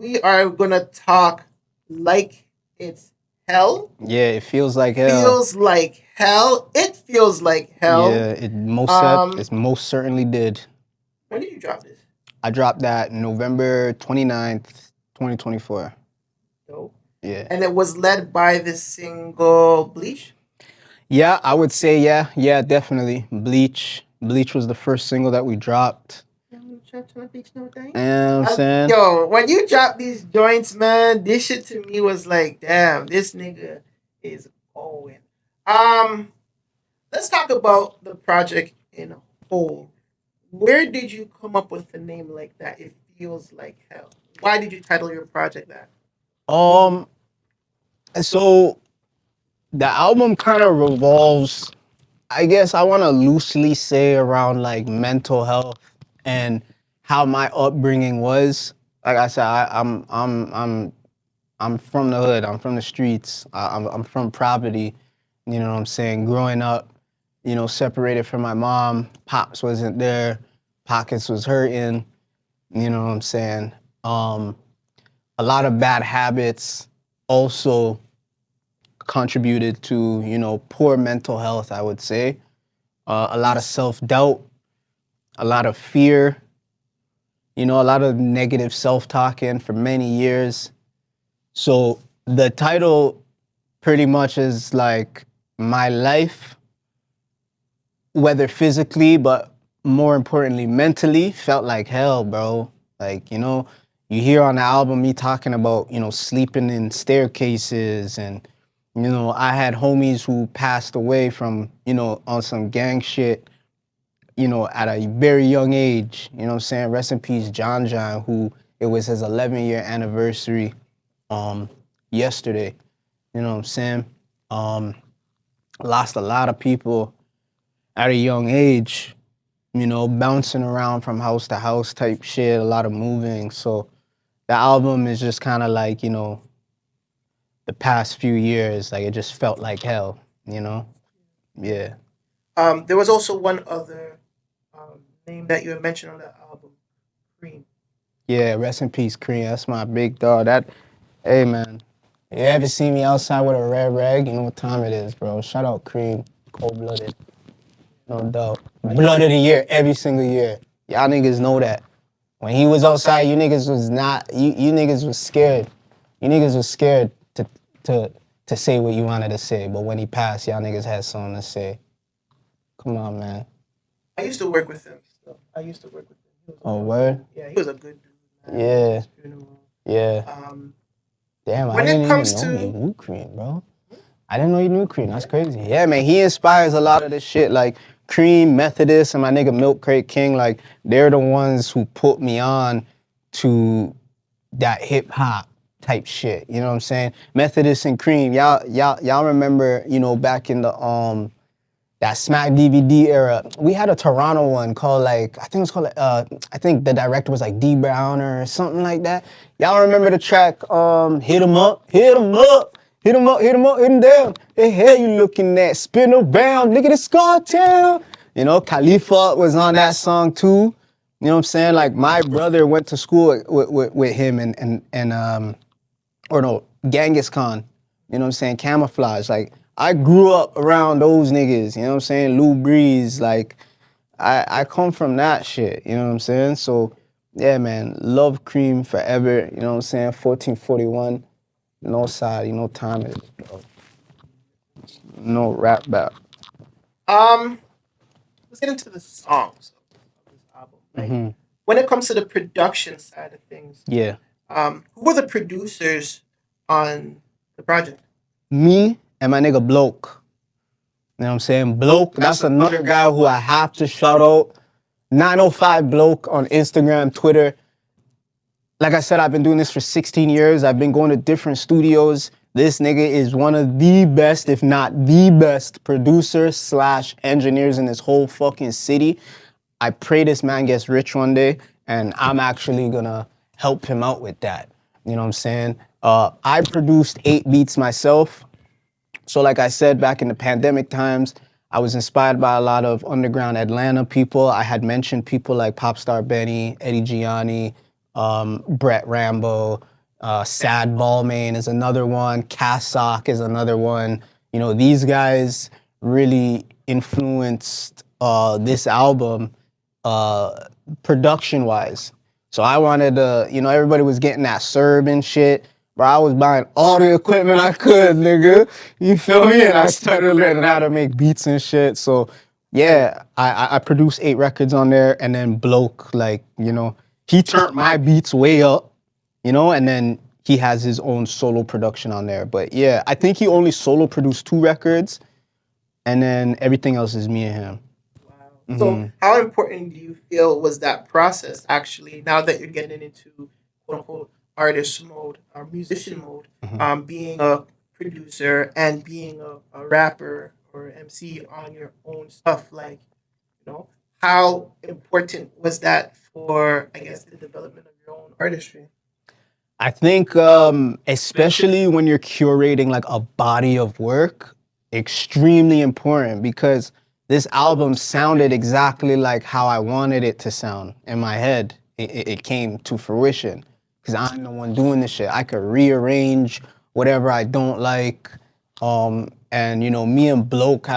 we are gonna talk like it's hell. Yeah, it feels like hell. Feels like hell. It feels like hell. Yeah, Um, it most certainly did. when did you drop this? I dropped that November 29th, 2024. Dope. Yeah. And it was led by the single Bleach. Yeah, I would say yeah, definitely. Bleach was the first single that we dropped. Bleach, no thing. You know what I'm saying? Yo, when you drop these joints, man, this shit to me was like, damn, this nigga is going. Um, let's talk about the project in whole. Where did you come up with the name like that? It feels like hell. Why did you title your project that? Um so the album kind of revolves, I guess I want to loosely say, around like mental health and how my upbringing was. Like I said, I'm from the hood. I'm from the streets. I'm from poverty. You know what I'm saying? Growing up, separated from my mom. Pops wasn't there. Pockets was hurting. You know what I'm saying? Um, a lot of bad habits also contributed to, poor mental health, I would say. A lot of self-doubt, a lot of fear, a lot of negative self-talking for many years. So the title pretty much is like my life, whether physically, but more importantly, mentally, felt like hell, bro. Like, you hear on the album me talking about, sleeping in staircases and, I had homies who passed away from, on some gang shit, at a very young age. You know what I'm saying? Rest in peace, John John, who it was his 11-year anniversary yesterday. You know what I'm saying? Um, Lost a lot of people at a young age, bouncing around from house to house type shit, a lot of moving. So the album is just kind of like, the past few years, like it just felt like hell, you know? Yeah. There was also one other name that you had mentioned on that album, Cream. Yeah, rest in peace, Cream. That's my big dog. Hey man, you ever see me outside with a red rag? You know what time it is, bro. Shout out Cream, cold blooded, no doubt. Blood of the year every single year. Y'all niggas know that. When he was outside, you niggas was not. You niggas was scared. You niggas was scared to to say what you wanted to say. But when he passed, y'all niggas had something to say. Come on, man. I used to work with him. So I used to work with him. He was Oh, word. yeah, he was a good dude, man. Yeah, Funeral. yeah. Um, Damn, I when it didn't even comes know you to knew Cream, bro. I didn't know you knew Cream. That's crazy. Yeah, man. He inspires a lot of this shit. Like Cream, Methodist, and my nigga Milk Crate King. Like they're the ones who put me on to that hip hop type shit. You know what I'm saying? Methodist and Cream. Y'all remember, back in the that Smack DVD era, we had a Toronto one called like, I think it was called I think the director was like D Brown or something like that. Y'all remember the track Hit 'em Up, Hit 'em Up, Hit 'em Up, Hit 'em Up, Hit 'em Down. The hell you looking at? Spin around, nigga, the Scar Town. Khalifa was on that song too. You know what I'm saying? Like my brother went to school with him or no, Genghis Khan. You know what I'm saying? Camouflage. Like I grew up around those niggas. You know what I'm saying? Lou Breeze. Like I come from that shit. You know what I'm saying? So yeah, man. Love Cream forever. You know what I'm saying? 1441. No side. You know time it is, bro. No rap back. um, let's get into the songs of this album. Like Mm-hmm. when it comes to the production side of things, Yeah. who were the producers on the project? Me and my nigga Bloke. You know what I'm saying? Bloke, that's another guy who I have to shout out. 905 Bloke on Instagram, Twitter. Like I said, I've been doing this for 16 years. I've been going to different studios. This nigga is one of the best, if not the best, producers slash engineers in this whole fucking city. I pray this man gets rich one day, and I'm actually gonna help him out with that. You know what I'm saying? I produced 8 beats myself. So like I said, back in the pandemic times, I was inspired by a lot of underground Atlanta people. I had mentioned people like Popstar Benny, Eddie Gianni, Brett Rambo, Sad Balmain is another one. Cassock is another one. You know, these guys really influenced this album production wise. So I wanted to, you know, everybody was getting that Serb and shit. But I was buying all the equipment I could, nigga. You feel me? And I started learning how to make beats and shit. So yeah, I produced 8 records on there, and then Bloke, like, you know, he turned my beats way up, you know, and then he has his own solo production on there. But yeah, I think he only solo produced 2 records, and then everything else is me and him. Wow. So, how important do you feel was that process actually? Now that you're getting into quote unquote artist mode or musician mode, being a producer and being a rapper or MC on your own stuff, like you know, how important was that for I guess the development of your own artistry? I think, especially when you're curating like a body of work, extremely important because this album sounded exactly like how I wanted it to sound in my head. It came to fruition because I'm the one doing this shit. I could rearrange whatever I don't like. And you know, me and Bloke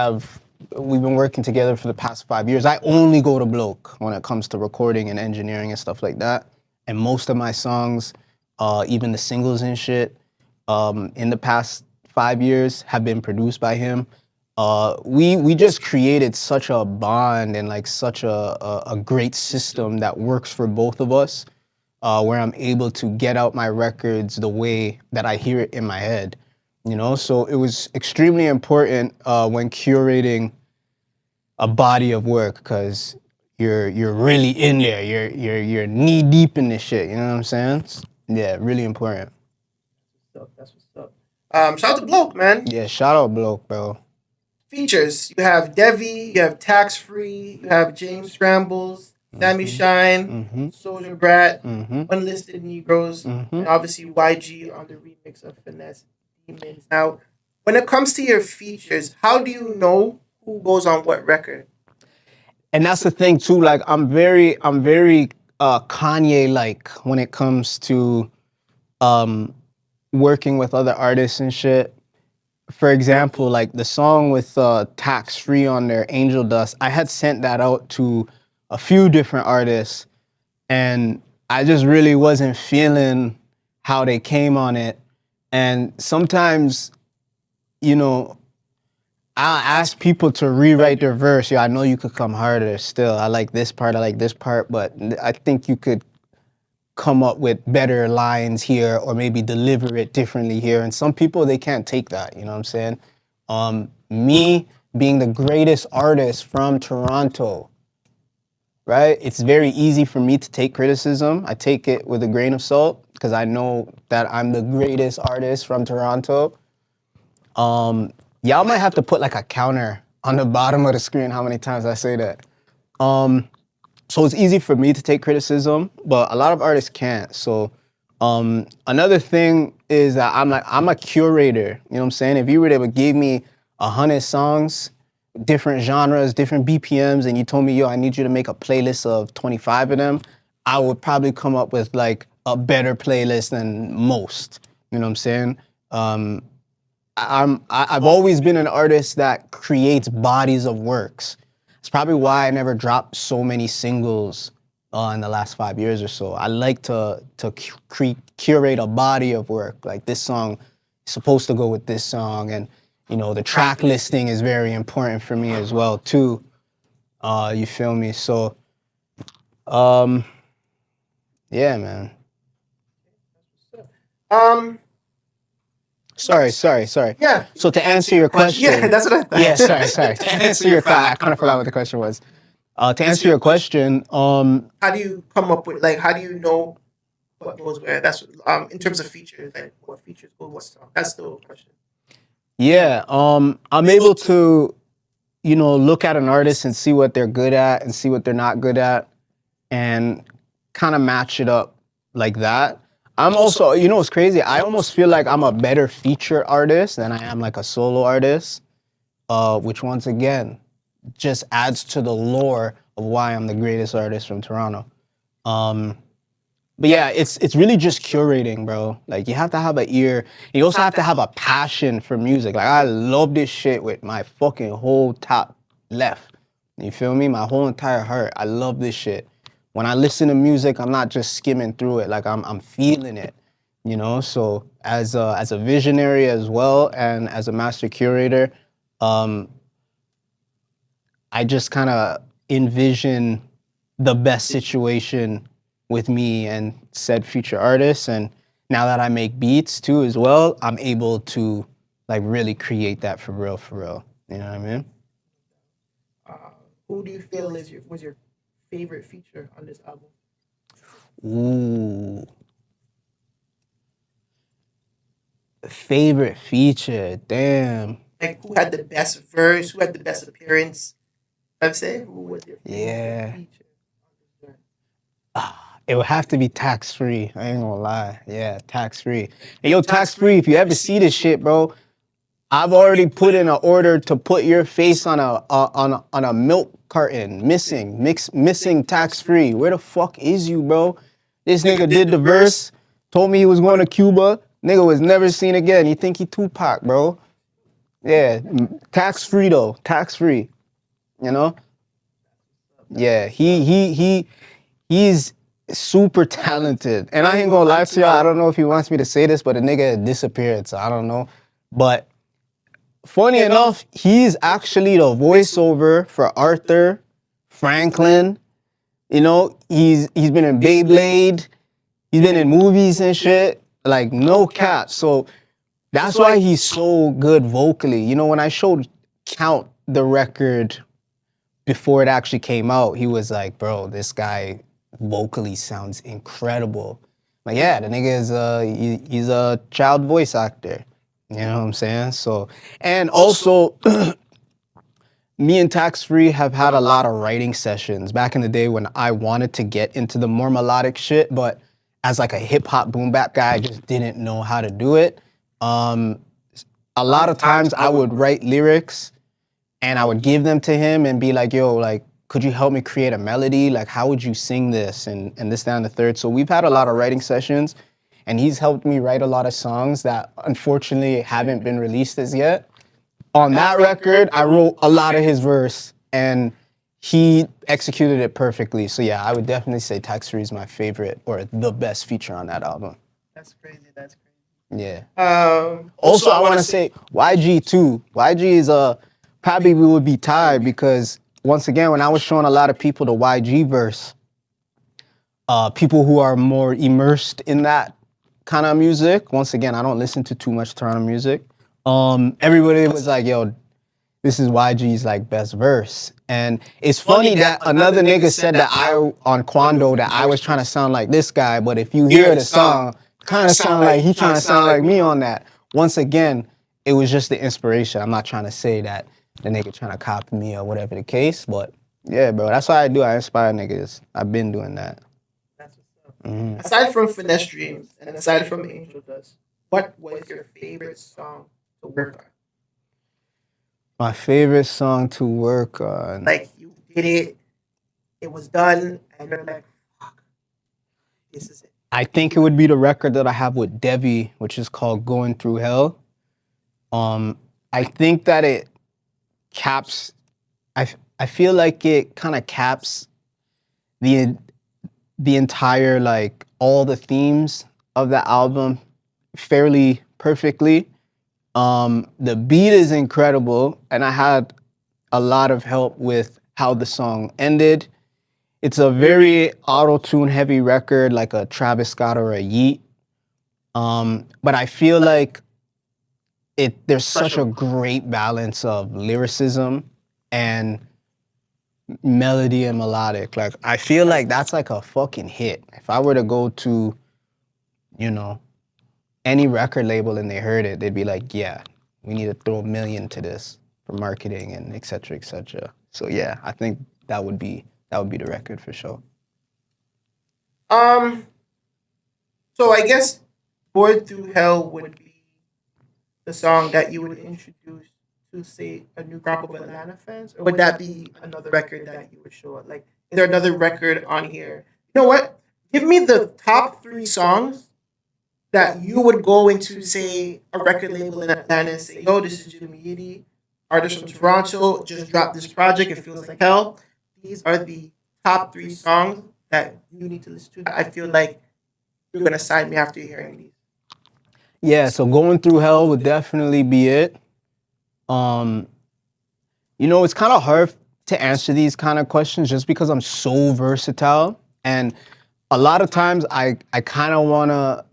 we've been working together for the past 5 years. I only go to Bloke when it comes to recording and engineering and stuff like that. And most of my songs, even the singles and shit, in the past 5 years have been produced by him. We just created such a bond and like such a great system that works for both of us, where I'm able to get out my records the way that I hear it in my head. You know, so it was extremely important when curating a body of work because you're really in there. You're knee deep in this shit. You know what I'm saying? Yeah, really important. So that's what's up. Shout out to Bloke, man. Yeah, shout out Bloke, bro. Features. You have Devi, you have Tax Free, you have James Scrambles, Sammy Shine, Mm-hmm. Soldier Brat, Mm-hmm. Unlisted Negroes, Mm-hmm. and obviously YG on the remix of Finesse Demons. Now, when it comes to your features, how do you know who goes on what record? And that's the thing too. Like I'm very Kanye like when it comes to um, working with other artists and shit. For example, like the song with Tax Free on there, Angel Dust, I had sent that out to a few different artists, and I just really wasn't feeling how they came on it. And sometimes, you know, I'll ask people to rewrite their verse. Yeah, I know you could come harder still. I like this part, I like this part, but I think you could come up with better lines here or maybe deliver it differently here. And some people, they can't take that, you know what I'm saying? Me being the greatest artist from Toronto, right? It's very easy for me to take criticism. I take it with a grain of salt because I know that I'm the greatest artist from Toronto. Y'all might have to put like a counter on the bottom of the screen how many times I say that. So it's easy for me to take criticism, but a lot of artists can't. So another thing is that I'm a curator. You know what I'm saying? If you were to give me 100 songs, different genres, different BPMs, and you told me, yo, I need you to make a playlist of 25 of them, I would probably come up with like a better playlist than most. You know what I'm saying? I've always been an artist that creates bodies of works. It's probably why I never dropped so many singles in the last 5 years or so. I like to curate a body of work. Like this song is supposed to go with this song, and you know the track listing is very important for me as well too. You feel me? So, um, yeah, man. Um, Sorry. yeah, So to answer your question, yeah, that's what I thought. yeah, sorry. To answer your question, I kind of forgot what the question was. To answer your question, How do you come up with like? How do you know what goes where? That's in terms of features, like what features go what song. That's still a question. yeah, I'm able to, you know, look at an artist and see what they're good at and see what they're not good at, and kind of match it up like that. I'm also, you know, what's crazy? I almost feel like I'm a better feature artist than I am like a solo artist, which once again just adds to the lore of why I'm the greatest artist from Toronto. Um, But yeah, it's really just curating, bro. Like you have to have an ear. And you also have to have a passion for music. Like I love this shit with my fucking whole top left. You feel me? My whole entire heart. I love this shit. When I listen to music, I'm not just skimming through it. Like I'm feeling it. You know. So as a visionary as well, and as a master curator, um, I just kind of envision the best situation with me and said future artists. And now that I make beats too as well, I'm able to like really create that for real, for real. You know what I mean? Uh, who do you feel is your was your favorite feature on this album? Ooh, favorite feature. Damn. Like who had the best verse? Who had the best appearance? I'm saying who was your favorite Yeah. feature on this joint? It would have to be tax free. I ain't gonna lie. Yeah, tax free. And yo, tax free, if you ever see this shit, bro, I've already put in an order to put your face on a milk carton, missing tax free. Where the fuck is you, bro? This nigga did the verse, told me he was going to Cuba. Nigga was never seen again. You think he Tupac, bro? Yeah, tax free though, tax free. You know? Yeah, he's super talented. And I ain't gonna lie to y'all. I don't know if he wants me to say this, but the nigga disappeared, so I don't know. But funny enough, he's actually the voiceover for Arthur Franklin. You know, he's been in Beyblade, he's been in movies and shit. Like no cap. So that's why he's so good vocally. You know, when I showed Count the record before it actually came out, he was like, bro, this guy vocally sounds incredible. Like, yeah, the nigga is he's a child voice actor. You know what I'm saying? So, and also me and Tax Free have had a lot of writing sessions back in the day when I wanted to get into the more melodic shit, but as like a hip hop boom bap guy, I just didn't know how to do it. Um, a lot of times I would write lyrics and I would give them to him and be like, yo, like, could you help me create a melody? Like, how would you sing this? And this, that, and the third. So we've had a lot of writing sessions and he's helped me write a lot of songs that unfortunately haven't been released as yet. On that record, I wrote a lot of his verse and he executed it perfectly. So yeah, I would definitely say Tax Free is my favorite or the best feature on that album. That's crazy. That's crazy. Yeah. Also, Also, I want to say YG too. YG is probably we would be tied because once again, when I was showing a lot of people the YG verse, people who are more immersed in that kind of music. Once again, I don't listen to too much Toronto music. Everybody was like, "Yo, this is YG's like best verse," and it's funny that another nigga said that I on Quando that I was trying to sound like this guy, but if you hear the song, kind of sound like he trying to sound like me on that. Once again, it was just the inspiration. I'm not trying to say that the nigga trying to copy me or whatever the case, but yeah, bro, that's what I do. I inspire niggas. I've been doing that. that's what's up. Aside from Finesse Dreams and aside from Angel Dust, what was your favorite song to work on? My favorite song to work on. Like you did it, it was done, and you're like, fuck, this is it. I think it would be the record that I have with Devi, which is called Going Through Hell. I think that it caps. I feel like it kind of caps the the entire like all the themes of the album fairly perfectly. The beat is incredible, and I had a lot of help with how the song ended. It's a very auto-tune heavy record, like a Travis Scott or a Yeet. But I feel like there's such a great balance of lyricism and melody and melodic. Like I feel like that's like a fucking hit. If I were to go to, you know, any record label and they heard it, they'd be like, yeah, we need to throw $1 million to this for marketing and et cetera, et cetera. So yeah, I think that would be the record for sure. Um, so I guess Bored Through Hell would be the song that you would introduce to say a new crop of Atlanta fans, or would that be another record that you would show? Like, is there another record on here? You know what? Give me the top three songs that you would go into, say, a record label in Atlanta and say, yo, this is Jimmy Yitty, artist from Toronto, just dropped this project. It feels like hell. These are the top three songs that you need to listen to. That I feel like you're going to sign me after hearing these. Yeah, so going through hell would definitely be it. Um, it's kind of hard to answer these kind of questions just because I'm so versatile. And a lot of times I kind of want to,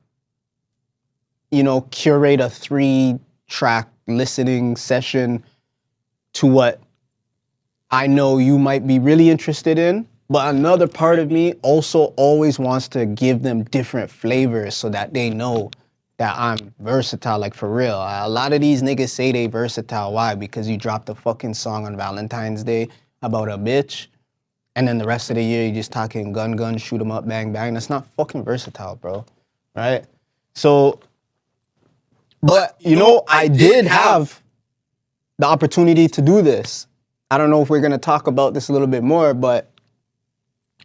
curate a 3-track listening session to what I know you might be really interested in. But another part of me also always wants to give them different flavors so that they know that I'm versatile, like for real. A lot of these niggas say they versatile. Why? Because you dropped a fucking song on Valentine's Day about a bitch, and then the rest of the year you're just talking gun, gun, shoot 'em up, bang, bang. That's not fucking versatile, bro. Right? So, but I did have the opportunity to do this. I don't know if we're gonna talk about this a little bit more, but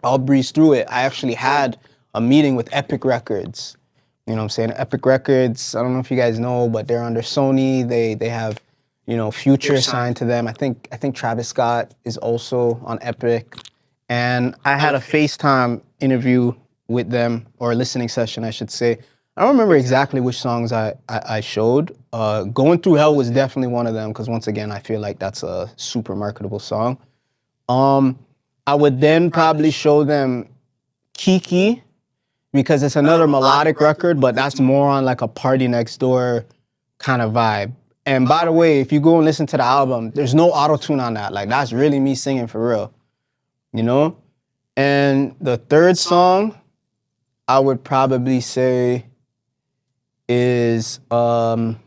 I'll breeze through it. I actually had a meeting with Epic Records. You know what I'm saying? Epic Records, I don't know if you guys know, but they're under Sony. They have, Future signed to them. I think Travis Scott is also on Epic. And I had a FaceTime interview with them, or a listening session, I should say. I don't remember exactly which songs I showed. Going Through Hell was definitely one of them, because once again, I feel like that's a super marketable song. I would then probably show them Kiki, because it's another melodic record, but that's more on like a Party Next Door kind of vibe. And by the way, if you go and listen to the album, there's no auto-tune on that. Like, that's really me singing for real, And the third song I would probably say is Devil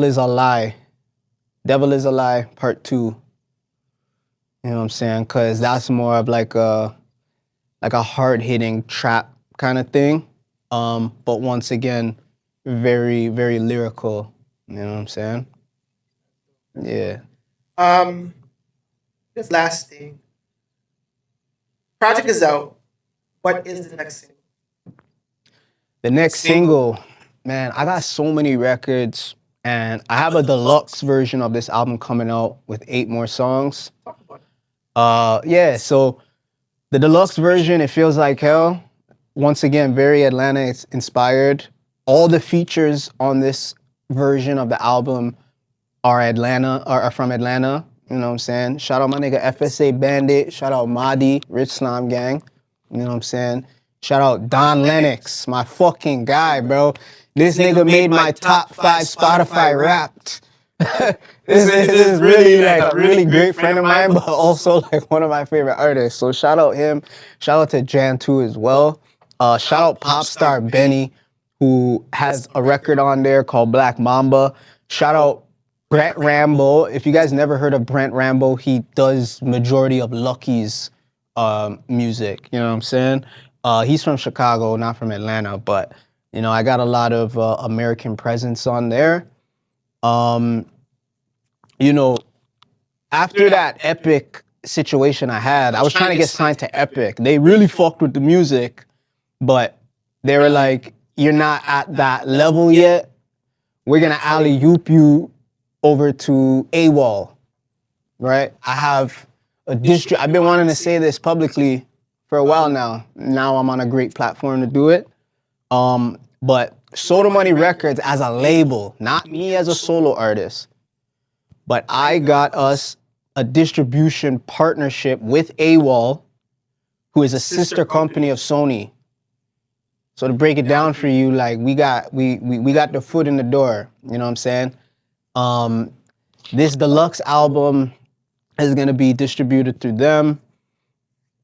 Is a Lie. Devil Is a Lie, part 2. You know what I'm saying? Because that's more of like a hard-hitting trap kind of thing. But once again, very, very lyrical. You know what I'm saying? Yeah. Um, this last thing. Project is out. What is the next single? The next single, man, I got so many records, and I have a deluxe version of this album coming out with 8 more songs. Yeah, so the deluxe version, It Feels Like Hell, once again, very Atlanta inspired. All the features on this version of the album are from Atlanta. You know what I'm saying? Shout out my nigga FSA Bandit. Shout out Madi, Rich Slime Gang. You know what I'm saying? Shout out Don Lennox, my fucking guy, bro. This nigga made my top 5 Spotify Wrapped. This is really like a really great friend of mine, but also like one of my favorite artists. So shout out him. Shout out to Jan too as well. Shout out pop star Benny, who has a record on there called Black Mamba. Shout out Brent Rambo. If you guys never heard of Brent Rambo, he does majority of Lucky's music. You know what I'm saying? He's from Chicago, not from Atlanta, but I got a lot of American presence on there. After that Epic situation I had, I was trying to get signed to Epic. They really fucked with the music, but they were like, you're not at that level yet. We're gonna alley-oop you over to AWOL, right? I have I've been wanting to say this publicly for a while now. Now I'm on a great platform to do it. But Soda Money Records as a label, not me as a solo artist, but I got us a distribution partnership with AWOL, who is a sister company of Sony. So to break it down for you, like we got the foot in the door. You know what I'm saying? This deluxe album is gonna be distributed through them.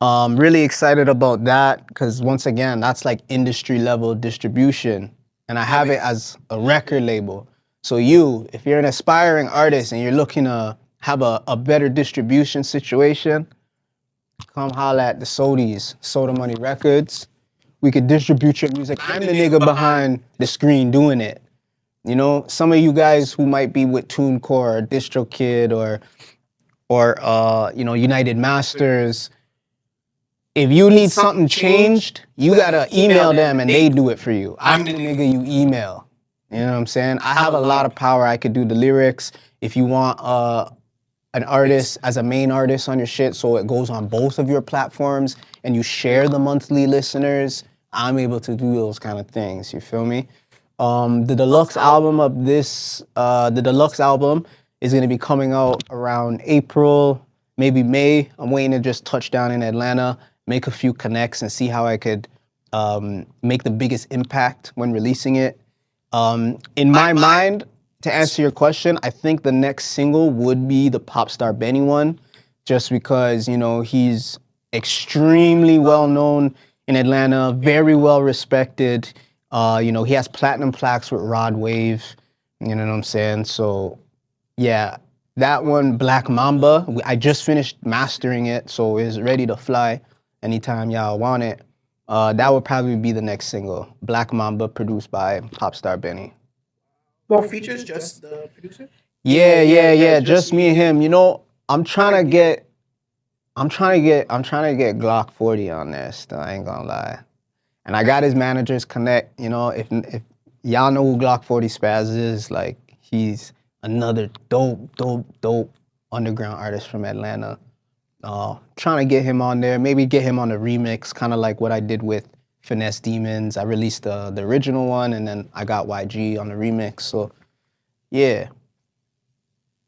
Really excited about that, because once again, that's like industry level distribution, and I have it as a record label. So if you're an aspiring artist and you're looking to have a better distribution situation, come holla at the Sodies, Soda Money Records. We could distribute your music. I'm the nigga behind the screen doing it. Some of you guys who might be with TuneCore or DistroKid or United Masters, If you need something changed, you gotta email them and they do it for you. I'm the nigga you email. You know what I'm saying? I have a lot of power. I could do the lyrics. If you want an artist as a main artist on your shit, so it goes on both of your platforms and you share the monthly listeners, I'm able to do those kind of things. You feel me? The deluxe album of this, the deluxe album is gonna be coming out around April, maybe May. I'm waiting to just touch down in Atlanta, make a few connects, and see how I could make the biggest impact when releasing it. In my mind, to answer your question, I think the next single would be the Popstar Benny one, just because, you know, he's extremely well known in Atlanta, very well respected. You know, he has platinum plaques with Rod Wave, you know what I'm saying? So, yeah, that one, Black Mamba, I just finished mastering it, so it's ready to fly anytime y'all want it. That would probably be the next single, Black Mamba, produced by Popstar Benny. More features, just the producer. Yeah, just me and him. You know, I'm trying to get Glock 40 on this. Still, I ain't gonna lie. And I got his managers connect. You know, if y'all know who Glock 40 Spaz is, like he's another dope underground artist from Atlanta. Trying to get him on there, maybe get him on a remix, kind of like what I did with Finesse Demons. I released the original one, and then I got YG on the remix. So yeah.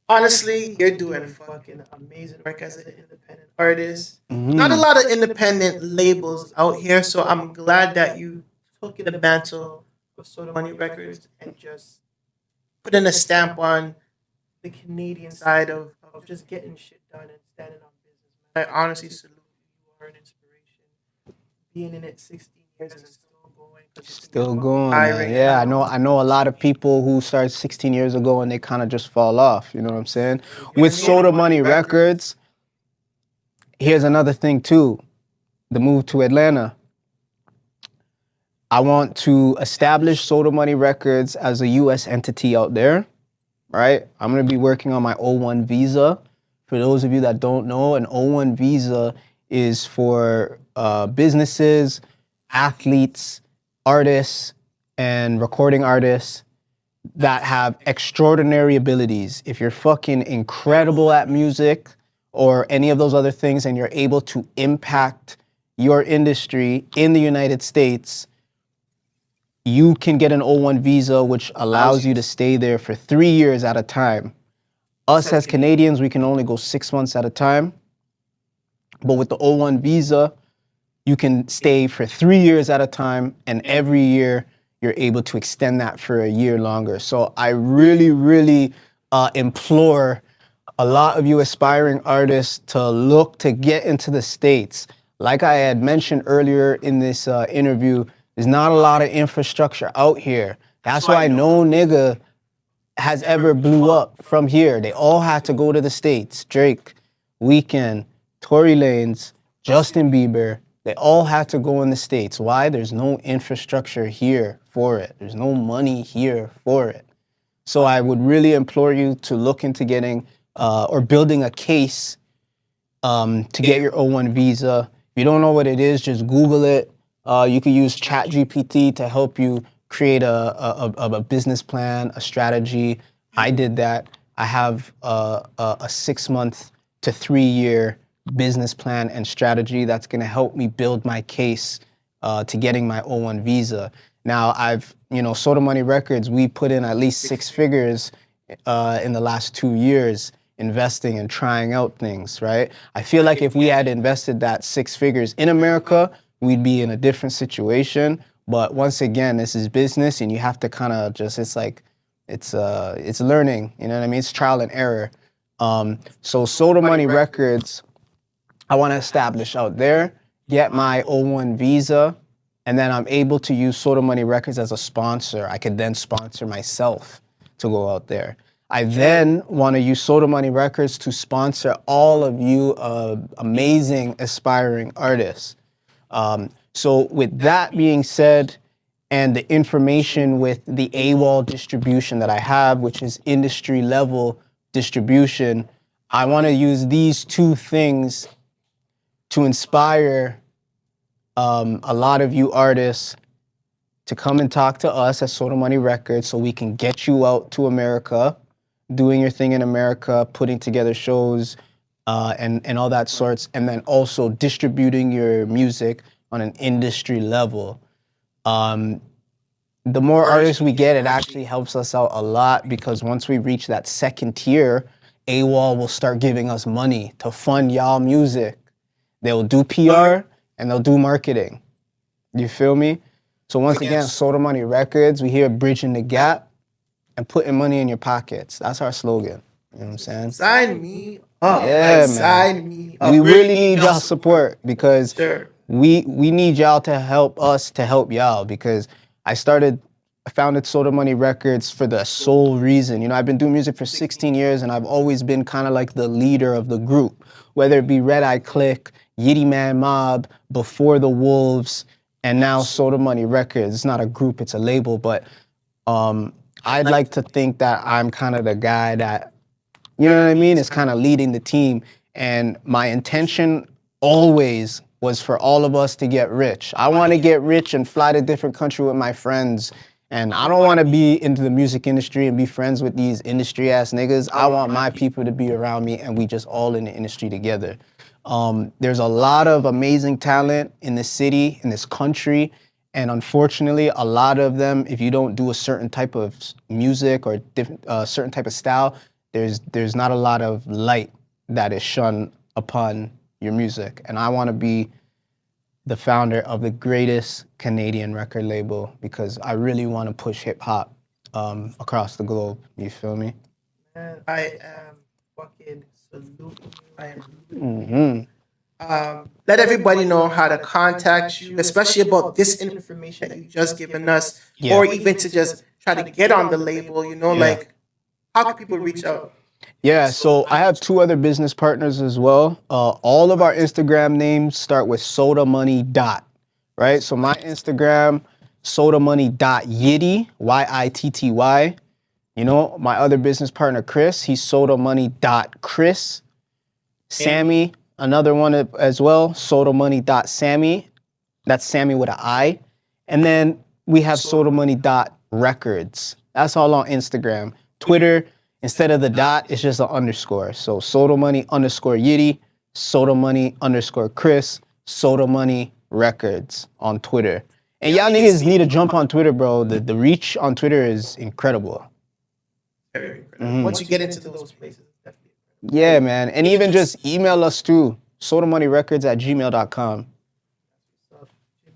Honestly, you're doing fucking amazing work as an independent artist. Not a Mhm. lot of independent labels out here, so I'm glad that you took the mantle of Soda Money Records and just put in a stamp on the Canadian side of just getting shit done and standing on business. Man. I honestly salute you. You are an inspiration. Being in it 16 years and still going because it's Still fucking going, high man. right Yeah, now. I know a lot of people who started 16 years ago and they kind of just fall off. You know what I'm saying? You're With made Soda it. Money Records, here's another thing too. The move to Atlanta. I want to establish Soda Money Records as a U.S. entity out there, right? I'm gonna be working on my O1 visa. For those of you that don't know, an O1 visa is for businesses, athletes, artists, and recording artists that have extraordinary abilities. If you're fucking incredible at music or any of those other things and you're able to impact your industry in the United States, you can get an O1 visa, which allows you to stay there for 3 years at a time. Us as Canadians, we can only go 6 months at a time. But with the O1 visa, you can stay for 3 years at a time, and every year you're able to extend that for a year longer. So I really implore a lot of you aspiring artists to look to get into the States. Like I had mentioned earlier in this interview, there's not a lot of infrastructure out here. That's why no nigga has ever blew up from here. They all had to go to the States. Drake, Weeknd, Tory Lanez, Justin Bieber, they all had to go in the States. Why? There's no infrastructure here for it. There's no money here for it. So I would really implore you to look into getting or building a case to get your O1 visa. If you don't know what it is, just Google it. You can use ChatGPT to help you create a business plan, a strategy. I did that. I have a 6 month to 3 year business plan and strategy that's going to help me build my case to getting my O1 visa. Now, Soda Money Records, we put in at least 6 figures in the last 2 years investing and trying out things, right? I feel like if we had invested that 6 figures in America, we'd be in a different situation. But once again, this is business and you have to kind of just, it's learning, you know what I mean? It's trial and error. So Soda Money Records, I want to establish out there, get my O1 visa, and then I'm able to use Soda Money Records as a sponsor. I could then sponsor myself to go out there. I then want to use Soda Money Records to sponsor all of you amazing aspiring artists. So with that being said, and the information with the AWOL distribution that I have, which is industry level distribution, I want to use these two things to inspire a lot of you artists to come and talk to us at Soda Money Records so we can get you out to America, doing your thing in America, putting together shows and all that sorts, and then also distributing your music on an industry level. The more artists we get, it actually helps us out a lot because once we reach that second tier, AWOL will start giving us money to fund y'all music. They'll do PR and they'll do marketing. You feel me? So once again, Soda Money Records, we here bridging the gap and putting money in your pockets. That's our slogan. You know what I'm saying? Sign me up. Yeah, man. Sign me up. We really need y'all support because Sure. we need y'all to help us to help y'all because I founded Soda Money Records for the sole reason. You know, I've been doing music for 16 years and I've always been kind of like the leader of the group, whether it be Red Eye Click, Yitty Man Mob, Before the Wolves, and now Soda Money Records. It's not a group, it's a label, but I'd like to think that I'm kind of the guy that, you know what I mean, is kind of leading the team. And my intention always was for all of us to get rich. I want to get rich and fly to different country with my friends. And I don't want to be into the music industry and be friends with these industry ass niggas. I want my people to be around me and we just all in the industry together. There's a lot of amazing talent in this city, in this country. And unfortunately, a lot of them, if you don't do a certain type of music or certain type of style, there's not a lot of light that is shone upon your music. And I want to be the founder of the greatest Canadian record label because I really want to push hip hop across the globe. You feel me? Man, I am fucking saluting you. I am let everybody know how to contact you, especially about this information that you just given us, or even to just try to get on the label. You know, like how can people reach out? Yeah, so I have two other business partners as well. All of our Instagram names start with Soda Money dot, right? So my Instagram, Soda Money dot Yitty, Yitty. You know, my other business partner, Chris, he's Soda Money dot Chris. Sammy, another one as well, Soda Money dot Sammy. That's Sammy with an I. And then we have Soda Money dot Records. That's all on Instagram. Twitter, instead of the dot, it's just an underscore. So Soda Money underscore Yitty, Soda Money underscore Chris, Soda Money Records on Twitter. And y'all niggas need to jump on Twitter, bro. The reach on Twitter is incredible. Very incredible. Once you get into those places, definitely. Yeah, man. And even just email us too. sodamoneyrecords@gmail.com.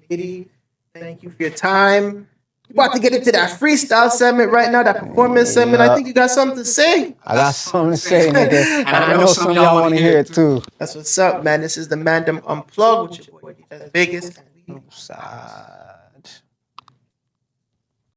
Yitty, thank you for your time. We're about to get into that freestyle segment right now, that performance segment. I think you got something to say. I got something to say, nigga. And I know some of y'all want to hear it too. That's what's up, man. This is the Mandem Unplugged with your boy, Vegas.